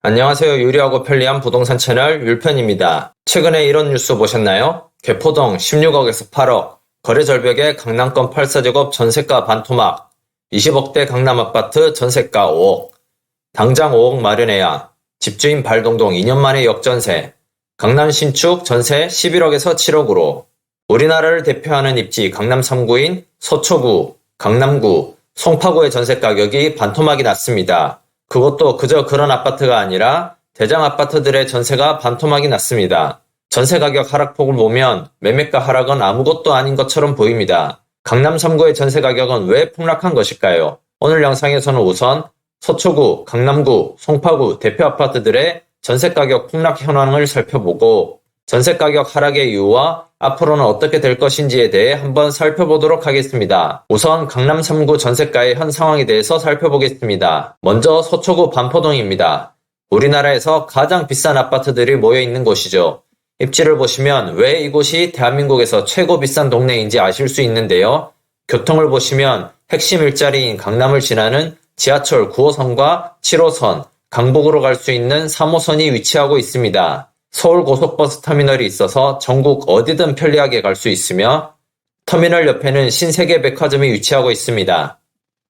안녕하세요. 유리하고 편리한 부동산 채널 율편입니다. 최근에 이런 뉴스 보셨나요? 개포동 16억에서 8억, 거래 절벽에 강남권 8사제곱 전세가 반토막, 20억대 강남아파트 전세가 5억, 당장 5억 마련해야 집주인 발동동 2년 만에 역전세, 강남 신축 전세 11억에서 7억으로 우리나라를 대표하는 입지 강남 3구인 서초구, 강남구, 송파구의 전세 가격이 반토막이 났습니다. 그것도 그저 그런 아파트가 아니라 대장 아파트들의 전세가 반토막이 났습니다. 전세 가격 하락폭을 보면 매매가 하락은 아무것도 아닌 것처럼 보입니다. 강남 3구의 전세 가격은 왜 폭락한 것일까요? 오늘 영상에서는 우선 서초구, 강남구, 송파구 대표 아파트들의 전세 가격 폭락 현황을 살펴보고 전세 가격 하락의 이유와 앞으로는 어떻게 될 것인지에 대해 한번 살펴보도록 하겠습니다. 우선 강남 3구 전세가의 현 상황에 대해서 살펴보겠습니다. 먼저 서초구 반포동입니다. 우리나라에서 가장 비싼 아파트들이 모여있는 곳이죠. 입지를 보시면 왜 이곳이 대한민국에서 최고 비싼 동네인지 아실 수 있는데요. 교통을 보시면 핵심 일자리인 강남을 지나는 지하철 9호선과 7호선, 강북으로 갈 수 있는 3호선이 위치하고 있습니다. 서울 고속버스 터미널이 있어서 전국 어디든 편리하게 갈 수 있으며 터미널 옆에는 신세계 백화점이 위치하고 있습니다.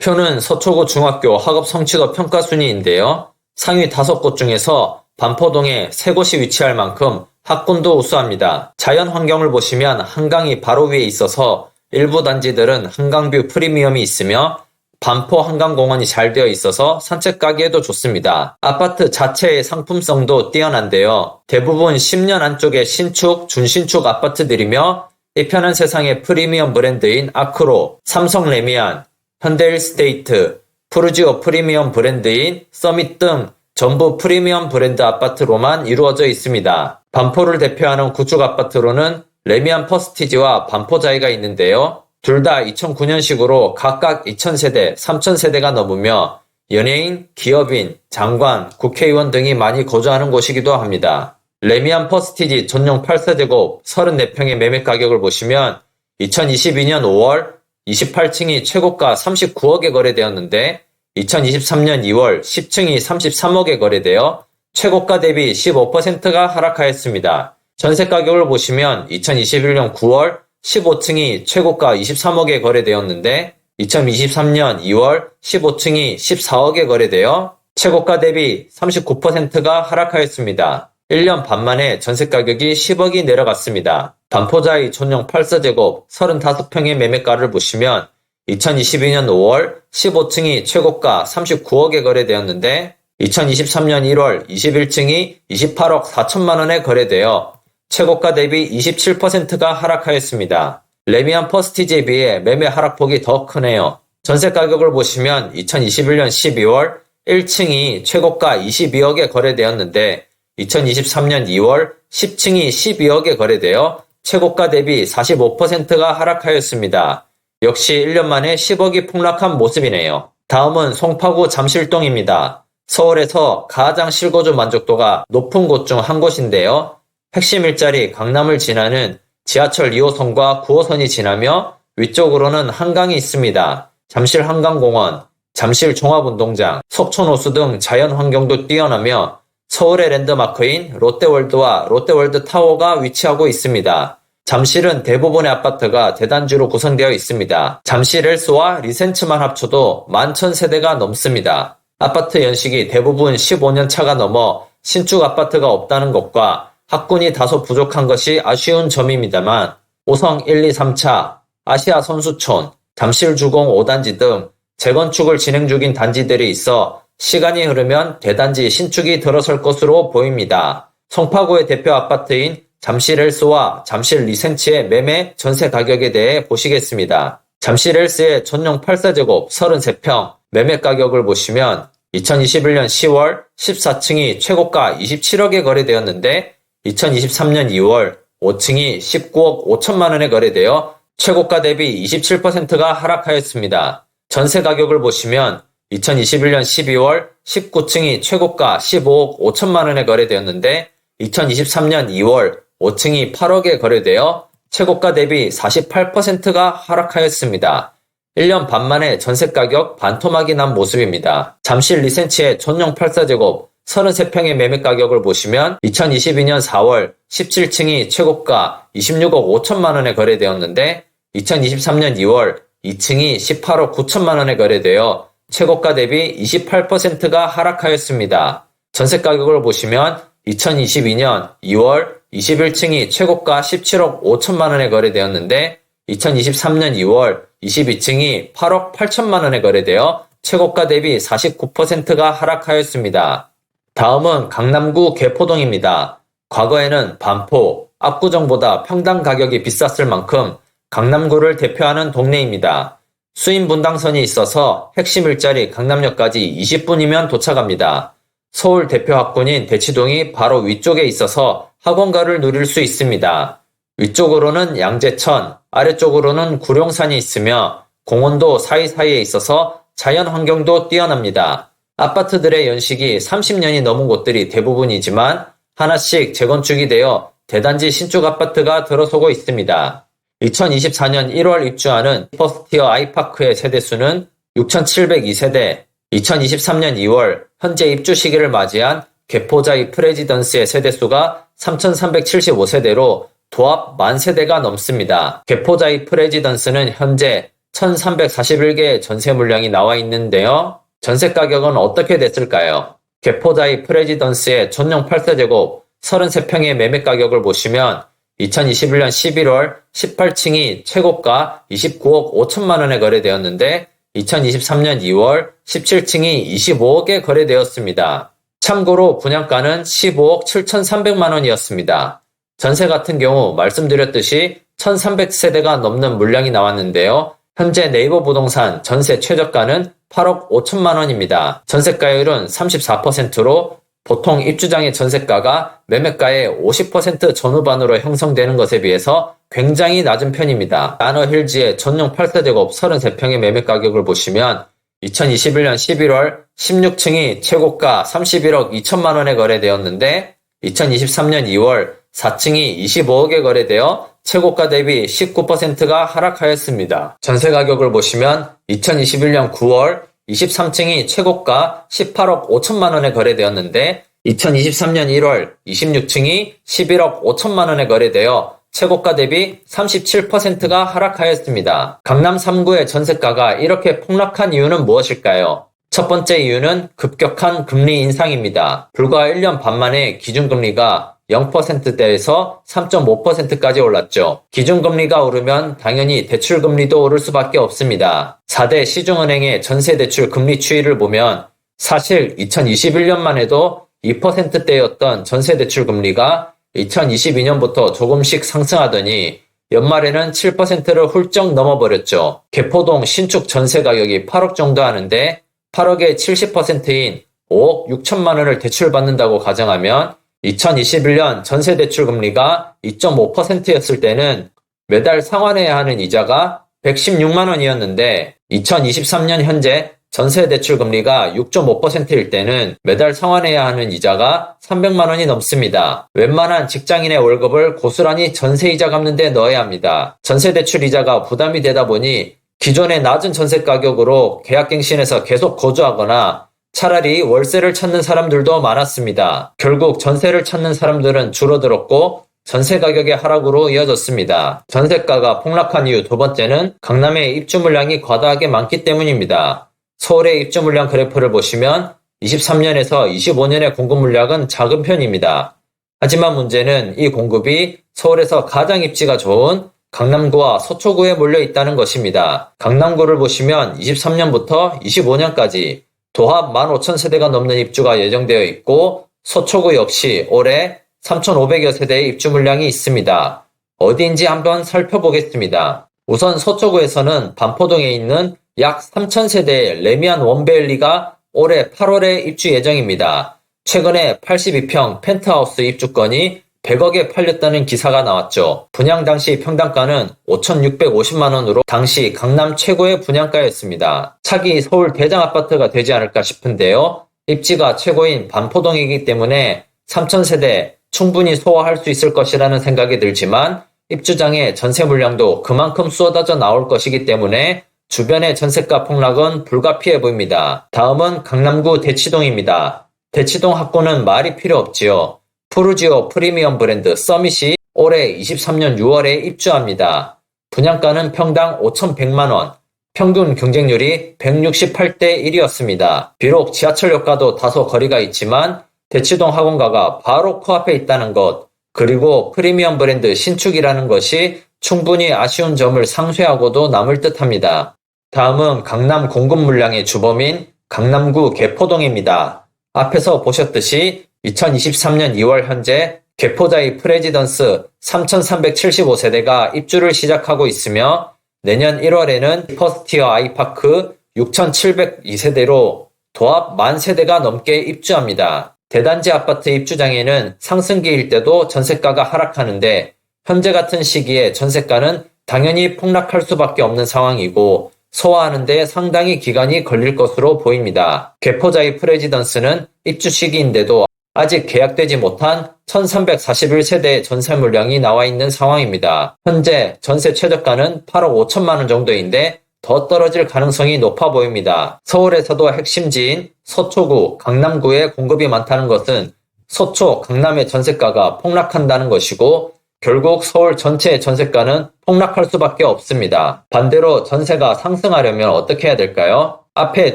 표는 서초구 중학교 학업 성취도 평가 순위인데요. 상위 5곳 중에서 반포동에 3곳이 위치할 만큼 학군도 우수합니다. 자연 환경을 보시면 한강이 바로 위에 있어서 일부 단지들은 한강뷰 프리미엄이 있으며 반포 한강공원이 잘 되어 있어서 산책 가기에도 좋습니다. 아파트 자체의 상품성도 뛰어난데요. 대부분 10년 안쪽의 신축, 준신축 아파트들이며 이 편한 세상의 프리미엄 브랜드인 아크로, 삼성 레미안, 현대일스테이트, 푸르지오 프리미엄 브랜드인 서밋 등 전부 프리미엄 브랜드 아파트로만 이루어져 있습니다. 반포를 대표하는 구축 아파트로는 레미안 퍼스티지와 반포자이가 있는데요. 둘 다 2009년식으로 각각 2000세대, 3000세대가 넘으며 연예인, 기업인, 장관, 국회의원 등이 많이 거주하는 곳이기도 합니다. 레미안 퍼스티지 전용 8세대곱 34평의 매매 가격을 보시면 2022년 5월 28층이 최고가 39억에 거래되었는데 2023년 2월 10층이 33억에 거래되어 최고가 대비 15%가 하락하였습니다. 전세 가격을 보시면 2021년 9월 15층이 최고가 23억에 거래되었는데 2023년 2월 15층이 14억에 거래되어 최고가 대비 39%가 하락하였습니다. 1년 반 만에 전세 가격이 10억이 내려갔습니다. 반포자이 전용 8세제곱 35평의 매매가를 보시면 2022년 5월 15층이 최고가 39억에 거래되었는데 2023년 1월 21층이 28억 4천만 원에 거래되어 최고가 대비 27%가 하락하였습니다. 레미안 퍼스티지에 비해 매매 하락폭이 더 크네요. 전세 가격을 보시면 2021년 12월 1층이 최고가 22억에 거래되었는데 2023년 2월 10층이 12억에 거래되어 최고가 대비 45%가 하락하였습니다. 역시 1년 만에 10억이 폭락한 모습이네요. 다음은 송파구 잠실동입니다. 서울에서 가장 실거주 만족도가 높은 곳 중 한 곳인데요. 핵심 일자리 강남을 지나는 지하철 2호선과 9호선이 지나며 위쪽으로는 한강이 있습니다. 잠실 한강공원, 잠실 종합운동장, 석촌호수 등 자연환경도 뛰어나며 서울의 랜드마크인 롯데월드와 롯데월드타워가 위치하고 있습니다. 잠실은 대부분의 아파트가 대단지로 구성되어 있습니다. 잠실 엘스와 리센츠만 합쳐도 11,000세대가 넘습니다. 아파트 연식이 대부분 15년 차가 넘어 신축 아파트가 없다는 것과 학군이 다소 부족한 것이 아쉬운 점입니다만 오성 1, 2, 3차, 아시아 선수촌, 잠실주공 5단지 등 재건축을 진행 중인 단지들이 있어 시간이 흐르면 대단지 신축이 들어설 것으로 보입니다. 송파구의 대표 아파트인 잠실 엘스와 잠실 리센츠의 매매 전세 가격에 대해 보시겠습니다. 잠실 엘스의 전용 8세제곱 33평 매매 가격을 보시면 2021년 10월 14층이 최고가 27억에 거래되었는데 2023년 2월 5층이 19억 5천만 원에 거래되어 최고가 대비 27%가 하락하였습니다. 전세 가격을 보시면 2021년 12월 19층이 최고가 15억 5천만 원에 거래되었는데 2023년 2월 5층이 8억에 거래되어 최고가 대비 48%가 하락하였습니다. 1년 반 만에 전세 가격 반토막이 난 모습입니다. 잠실 리센츠의 전용 8사제곱 33평의 매매 가격을 보시면 2022년 4월 17층이 최고가 26억 5천만 원에 거래되었는데 2023년 2월 2층이 18억 9천만 원에 거래되어 최고가 대비 28%가 하락하였습니다. 전세 가격을 보시면 2022년 2월 21층이 최고가 17억 5천만 원에 거래되었는데 2023년 2월 22층이 8억 8천만 원에 거래되어 최고가 대비 49%가 하락하였습니다. 다음은 강남구 개포동입니다. 과거에는 반포, 압구정보다 평당 가격이 비쌌을 만큼 강남구를 대표하는 동네입니다. 수인 분당선이 있어서 핵심 일자리 강남역까지 20분이면 도착합니다. 서울 대표 학군인 대치동이 바로 위쪽에 있어서 학원가를 누릴 수 있습니다. 위쪽으로는 양재천, 아래쪽으로는 구룡산이 있으며 공원도 사이사이에 있어서 자연 환경도 뛰어납니다. 아파트들의 연식이 30년이 넘은 곳들이 대부분이지만 하나씩 재건축이 되어 대단지 신축 아파트가 들어서고 있습니다. 2024년 1월 입주하는 퍼스티어 아이파크의 세대수는 6,702세대, 2023년 2월 현재 입주 시기를 맞이한 개포자이 프레지던스의 세대수가 3,375세대로 도합 10,000세대가 넘습니다. 개포자이 프레지던스는 현재 1,341개의 전세 물량이 나와 있는데요. 전세 가격은 어떻게 됐을까요? 개포자이 프레지던스의 전용 8세제곱 33평의 매매 가격을 보시면 2021년 11월 18층이 최고가 29억 5천만 원에 거래되었는데 2023년 2월 17층이 25억에 거래되었습니다. 참고로 분양가는 15억 7,300만 원이었습니다. 전세 같은 경우 말씀드렸듯이 1,300세대가 넘는 물량이 나왔는데요. 현재 네이버 부동산 전세 최저가는 8억 5천만 원입니다. 전세가율은 34%로 보통 입주장의 전세가가 매매가의 50% 전후반으로 형성되는 것에 비해서 굉장히 낮은 편입니다. 나너힐즈의 전용 8세제곱 33평의 매매 가격을 보시면 2021년 11월 16층이 최고가 31억 2천만 원에 거래되었는데 2023년 2월 4층이 25억에 거래되어 최고가 대비 19%가 하락하였습니다. 전세 가격을 보시면 2021년 9월 23층이 최고가 18억 5천만 원에 거래되었는데 2023년 1월 26층이 11억 5천만 원에 거래되어 최고가 대비 37%가 하락하였습니다. 강남 3구의 전세가가 이렇게 폭락한 이유는 무엇일까요? 첫 번째 이유는 급격한 금리 인상입니다. 불과 1년 반 만에 기준금리가 0%대에서 3.5%까지 올랐죠. 기준금리가 오르면 당연히 대출금리도 오를 수밖에 없습니다. 4대 시중은행의 전세대출 금리 추이를 보면 사실 2021년만 해도 2%대였던 전세대출 금리가 2022년부터 조금씩 상승하더니 연말에는 7%를 훌쩍 넘어버렸죠. 개포동 신축 전세 가격이 8억 정도 하는데 8억의 70%인 5억 6천만 원을 대출받는다고 가정하면 2021년 전세대출 금리가 2.5%였을 때는 매달 상환해야 하는 이자가 116만 원이었는데 2023년 현재 전세대출 금리가 6.5%일 때는 매달 상환해야 하는 이자가 300만 원이 넘습니다. 웬만한 직장인의 월급을 고스란히 전세이자 갚는 데 넣어야 합니다. 전세대출 이자가 부담이 되다 보니 기존의 낮은 전세 가격으로 계약갱신해서 계속 거주하거나 차라리 월세를 찾는 사람들도 많았습니다. 결국 전세를 찾는 사람들은 줄어들었고 전세 가격의 하락으로 이어졌습니다. 전세가가 폭락한 이유 두 번째는 강남의 입주 물량이 과다하게 많기 때문입니다. 서울의 입주 물량 그래프를 보시면 23년에서 25년의 공급 물량은 작은 편입니다. 하지만 문제는 이 공급이 서울에서 가장 입지가 좋은 강남구와 서초구에 몰려 있다는 것입니다. 강남구를 보시면 23년부터 25년까지 도합 15,000세대가 넘는 입주가 예정되어 있고 서초구 역시 올해 3,500여 세대의 입주 물량이 있습니다. 어디인지 한번 살펴보겠습니다. 우선 서초구에서는 반포동에 있는 약 3,000세대의 레미안 원베일리가 올해 8월에 입주 예정입니다. 최근에 82평 펜트하우스 입주권이 100억에 팔렸다는 기사가 나왔죠. 분양 당시 평당가는 5,650만 원으로 당시 강남 최고의 분양가였습니다. 차기 서울 대장 아파트가 되지 않을까 싶은데요. 입지가 최고인 반포동이기 때문에 3,000세대 충분히 소화할 수 있을 것이라는 생각이 들지만 입주장의 전세 물량도 그만큼 쏟아져 나올 것이기 때문에 주변의 전세가 폭락은 불가피해 보입니다. 다음은 강남구 대치동입니다. 대치동 학고는 말이 필요 없지요. 푸르지오 프리미엄 브랜드 서밋이 올해 23년 6월에 입주합니다. 분양가는 평당 5,100만원, 평균 경쟁률이 168대 1이었습니다. 비록 지하철역과도 다소 거리가 있지만 대치동 학원가가 바로 코앞에 있다는 것, 그리고 프리미엄 브랜드 신축이라는 것이 충분히 아쉬운 점을 상쇄하고도 남을 듯합니다. 다음은 강남 공급 물량의 주범인 강남구 개포동입니다. 앞에서 보셨듯이 2023년 2월 현재 개포자이 프레지던스 3,375세대가 입주를 시작하고 있으며 내년 1월에는 퍼스티어 아이파크 6,702세대로 도합 10,000세대가 넘게 입주합니다. 대단지 아파트 입주장에는 상승기일 때도 전세가가 하락하는데 현재 같은 시기에 전세가는 당연히 폭락할 수밖에 없는 상황이고 소화하는 데 상당히 기간이 걸릴 것으로 보입니다. 개포자이 프레지던스는 입주 시기인데도 아직 계약되지 못한 1,341세대의 전세 물량이 나와 있는 상황입니다. 현재 전세 최저가는 8억 5천만 원 정도인데 더 떨어질 가능성이 높아 보입니다. 서울에서도 핵심지인 서초구, 강남구에 공급이 많다는 것은 서초, 강남의 전세가가 폭락한다는 것이고 결국 서울 전체의 전세가는 폭락할 수밖에 없습니다. 반대로 전세가 상승하려면 어떻게 해야 될까요? 앞에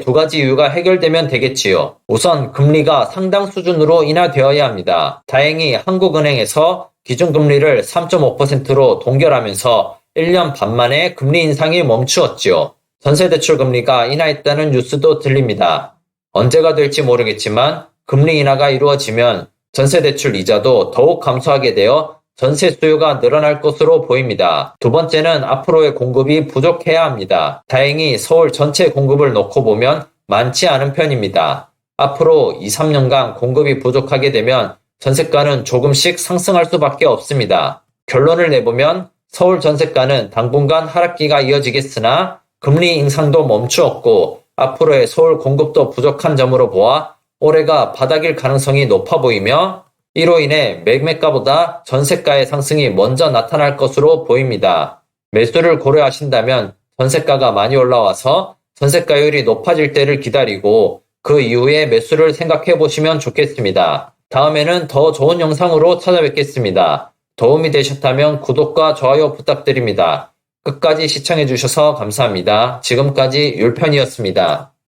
두 가지 이유가 해결되면 되겠지요. 우선 금리가 상당 수준으로 인하되어야 합니다. 다행히 한국은행에서 기준금리를 3.5%로 동결하면서 1년 반 만에 금리 인상이 멈추었지요. 전세대출 금리가 인하했다는 뉴스도 들립니다. 언제가 될지 모르겠지만 금리 인하가 이루어지면 전세대출 이자도 더욱 감소하게 되어 전세 수요가 늘어날 것으로 보입니다. 두 번째는 앞으로의 공급이 부족해야 합니다. 다행히 서울 전체 공급을 놓고 보면 많지 않은 편입니다. 앞으로 2, 3년간 공급이 부족하게 되면 전세가는 조금씩 상승할 수밖에 없습니다. 결론을 내보면 서울 전세가는 당분간 하락기가 이어지겠으나 금리 인상도 멈추었고 앞으로의 서울 공급도 부족한 점으로 보아 올해가 바닥일 가능성이 높아 보이며 이로 인해 매매가보다 전세가의 상승이 먼저 나타날 것으로 보입니다. 매수를 고려하신다면 전세가가 많이 올라와서 전세가율이 높아질 때를 기다리고 그 이후에 매수를 생각해 보시면 좋겠습니다. 다음에는 더 좋은 영상으로 찾아뵙겠습니다. 도움이 되셨다면 구독과 좋아요 부탁드립니다. 끝까지 시청해 주셔서 감사합니다. 지금까지 율편이었습니다.